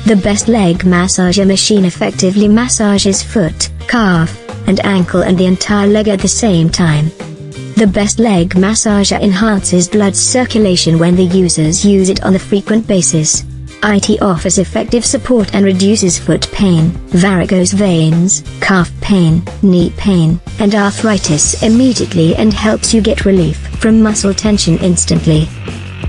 The best leg massager machine effectively massages foot, calf, and ankle and the entire leg at the same time. The best leg massager enhances blood circulation when the users use it on a frequent basis. It offers effective support and reduces foot pain, varicose veins, calf pain, knee pain, and arthritis immediately and helps you get relief from muscle tension instantly.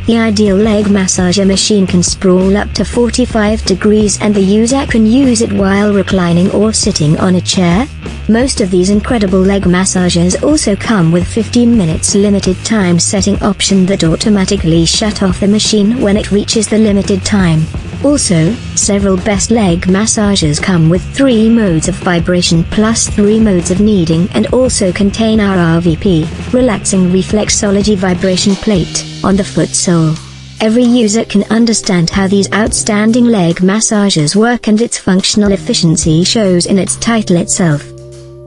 The ideal leg massager machine can sprawl up to 45 degrees and the user can use it while reclining or sitting on a chair. Most of these incredible leg massagers also come with 15 minutes limited time setting option that automatically shut off the machine when it reaches the limited time. Also, several best leg massagers come with 3 modes of vibration plus 3 modes of kneading and also contain RRVP, relaxing reflexology vibration plate, on the foot sole. Every user can understand how these outstanding leg massagers work and its functional efficiency shows in its title itself.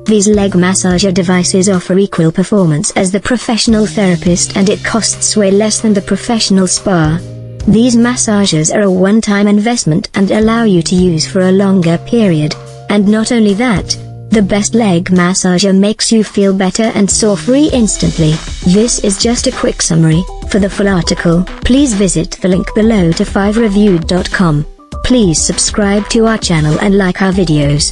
These leg massager devices offer equal performance as the professional therapist and it costs way less than the professional spa. These massagers are a one-time investment and allow you to use for a longer period. And not only that, the best leg massager makes you feel better and sore-free instantly. This is just a quick summary. For the full article, please visit the link below to 5reviewed.com. Please subscribe to our channel and like our videos.